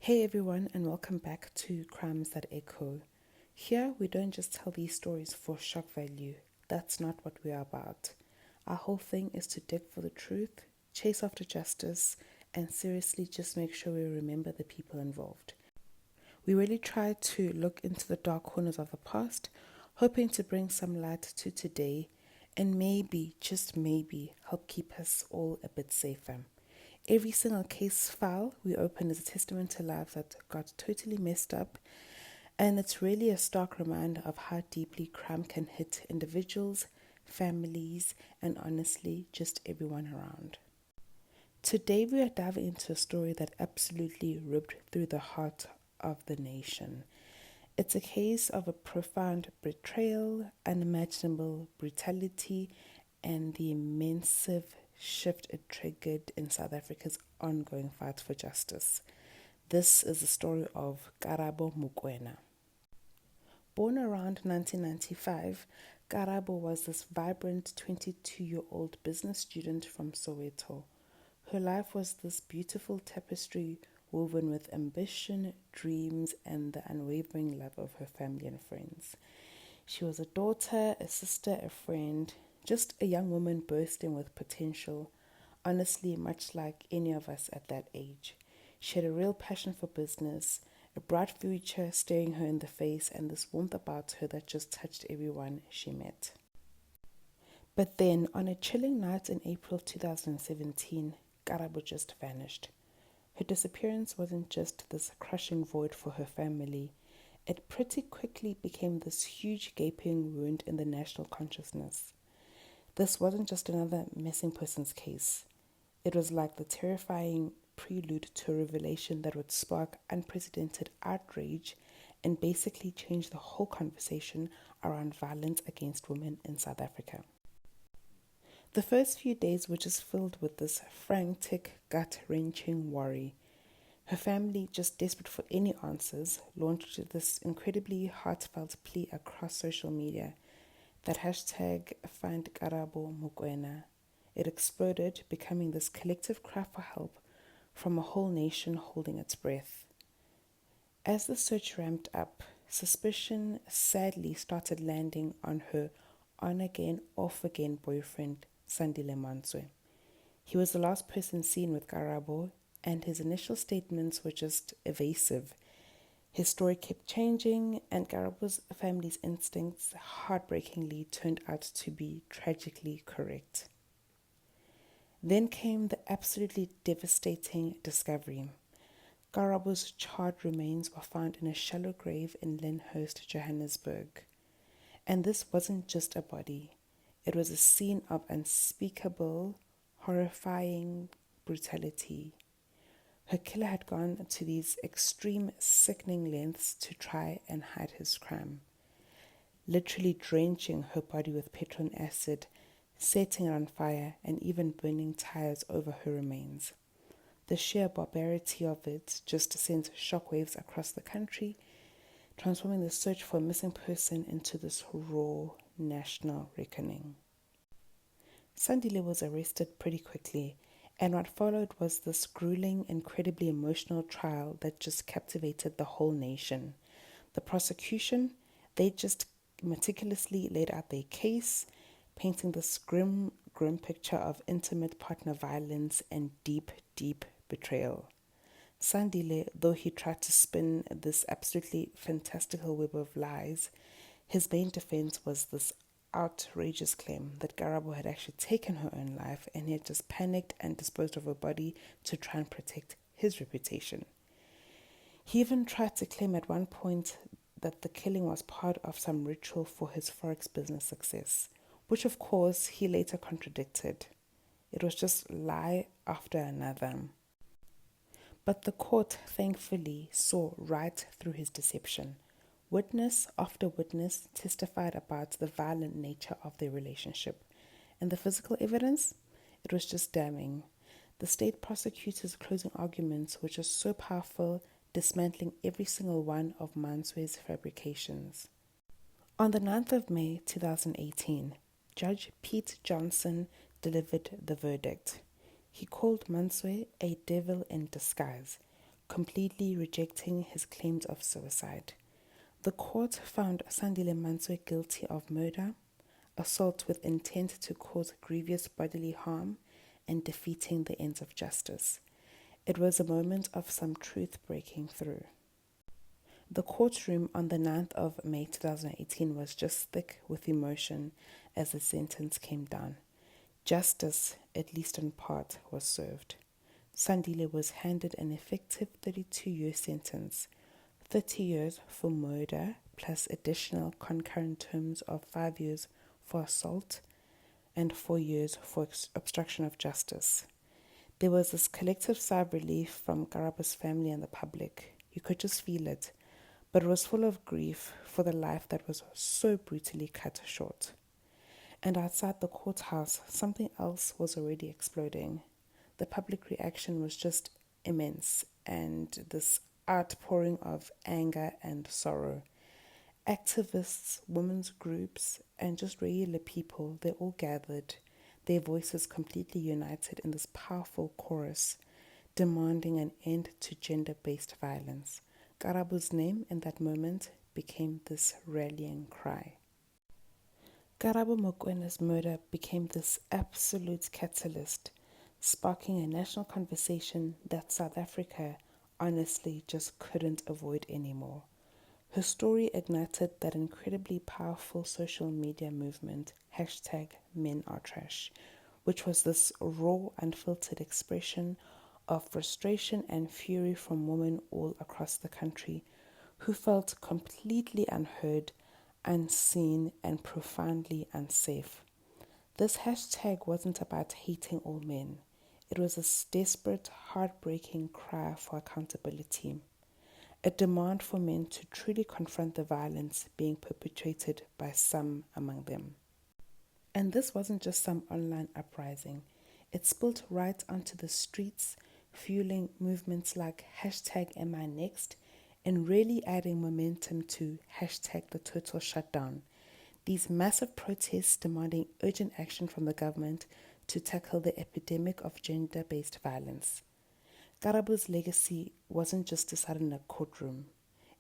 Hey everyone, and welcome back to Crimes That Echo. Here, we don't just tell these stories for shock value. That's not what we are about. Our whole thing is to dig for the truth, chase after justice, and seriously just make sure we remember the people involved. We really try to look into the dark corners of the past, hoping to bring some light to today, and maybe, just maybe, help keep us all a bit safer. Every single case file we open is a testament to lives that got totally messed up, and it's really a stark reminder of how deeply crime can hit individuals, families, and honestly, just everyone around. Today, we are diving into a story that absolutely ripped through the heart of the nation. It's a case of a profound betrayal, unimaginable brutality, and the immense shift it triggered in South Africa's ongoing fight for justice. This is the story of Karabo Mokoena. Born around 1995, Karabo was this vibrant 22-year-old business student from Soweto. Her life was this beautiful tapestry woven with ambition, dreams, and the unwavering love of her family and friends. She was a daughter, a sister, a friend, just a young woman bursting with potential, honestly, much like any of us at that age. She had a real passion for business, a bright future staring her in the face, and this warmth about her that just touched everyone she met. But then, on a chilling night in April 2017, Karabo just vanished. Her disappearance wasn't just this crushing void for her family. It pretty quickly became this huge gaping wound in the national consciousness. This wasn't just another missing persons case. It was like the terrifying prelude to a revelation that would spark unprecedented outrage and basically change the whole conversation around violence against women in South Africa. The first few days were just filled with this frantic, gut-wrenching worry. Her family, just desperate for any answers, launched this incredibly heartfelt plea across social media. That hashtag find Karabo Mokoena. It exploded, becoming this collective cry for help from a whole nation holding its breath. As the search ramped up, suspicion sadly started landing on her on-again, off-again boyfriend, Sandile Manswe. He was the last person seen with Karabo, and his initial statements were just evasive. His story kept changing, and Karabo's family's instincts heartbreakingly turned out to be tragically correct. Then came the absolutely devastating discovery. Karabo's charred remains were found in a shallow grave in Lyndhurst, Johannesburg. And this wasn't just a body. It was a scene of unspeakable, horrifying brutality. Her killer had gone to these extreme, sickening lengths to try and hide his crime, literally drenching her body with petrol and acid, setting it on fire, and even burning tires over her remains. The sheer barbarity of it just sent shockwaves across the country, transforming the search for a missing person into this raw national reckoning. Sandile was arrested pretty quickly, and what followed was this grueling, incredibly emotional trial that just captivated the whole nation. The prosecution, they just meticulously laid out their case, painting this grim picture of intimate partner violence and deep, deep betrayal. Sandile, though he tried to spin this absolutely fantastical web of lies, his main defense was this outrageous claim that Karabo had actually taken her own life and he had just panicked and disposed of her body to try and protect his reputation. He even tried to claim at one point that the killing was part of some ritual for his forex business success, which of course he later contradicted. It was just lie after another. But the court thankfully saw right through his deception. Witness after witness testified about the violent nature of their relationship. And the physical evidence? It was just damning. The state prosecutor's closing arguments were just so powerful, dismantling every single one of Manswe's fabrications. On the 9th of May 2018, Judge Pete Johnson delivered the verdict. He called Manswe a devil in disguise, completely rejecting his claims of suicide. The court found Sandile Manswe guilty of murder, assault with intent to cause grievous bodily harm, and defeating the ends of justice. It was a moment of some truth breaking through. The courtroom on the 9th of May 2018 was just thick with emotion as the sentence came down. Justice, at least in part, was served. Sandile was handed an effective 32-year sentence, 30 years for murder plus additional concurrent terms of 5 years for assault and 4 years for obstruction of justice. There was this collective sigh of relief from Karabo's family and the public. You could just feel it, but it was full of grief for the life that was so brutally cut short. And outside the courthouse, something else was already exploding. The public reaction was just immense, and this outpouring of anger and sorrow. Activists, women's groups, and just regular people, they all gathered, their voices completely united in this powerful chorus, demanding an end to gender-based violence. Karabo's name in that moment became this rallying cry. Karabo Mokoena's murder became this absolute catalyst, sparking a national conversation that South Africa honestly just couldn't avoid anymore. Her story ignited that incredibly powerful social media movement, #MenAreTrash, which was this raw, unfiltered expression of frustration and fury from women all across the country who felt completely unheard, unseen, and profoundly unsafe. This hashtag wasn't about hating all men. It was a desperate, heartbreaking cry for accountability, a demand for men to truly confront the violence being perpetrated by some among them. And this wasn't just some online uprising. It spilled right onto the streets, fueling movements like #AmINext and really adding momentum to #TheTotalShutdown. These massive protests demanding urgent action from the government to tackle the epidemic of gender-based violence. Karabo's legacy wasn't just decided in a courtroom.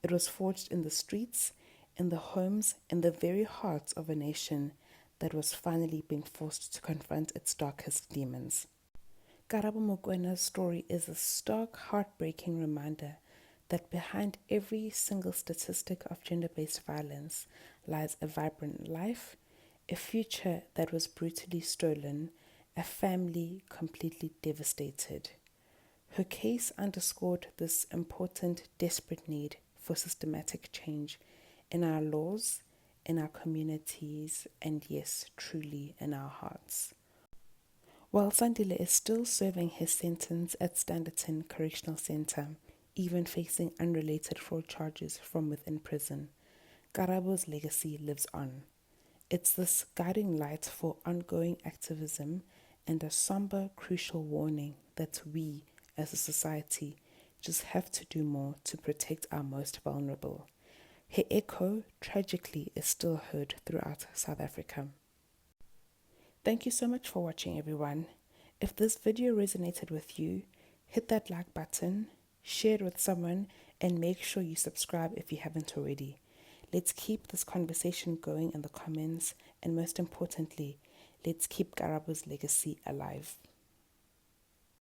It was forged in the streets, in the homes, in the very hearts of a nation that was finally being forced to confront its darkest demons. Karabo Mokoena's story is a stark, heartbreaking reminder that behind every single statistic of gender-based violence lies a vibrant life, a future that was brutally stolen, a family completely devastated. Her case underscored this important, desperate need for systematic change in our laws, in our communities, and yes, truly in our hearts. While Sandile is still serving his sentence at Standerton Correctional Centre, even facing unrelated fraud charges from within prison, Karabo's legacy lives on. It's this guiding light for ongoing activism and a somber, crucial warning that we, as a society, just have to do more to protect our most vulnerable. Her echo, tragically, is still heard throughout South Africa. Thank you so much for watching, everyone. If this video resonated with you, hit that like button, share it with someone, and make sure you subscribe if you haven't already. Let's keep this conversation going in the comments, and most importantly, let's keep Karabo's legacy alive.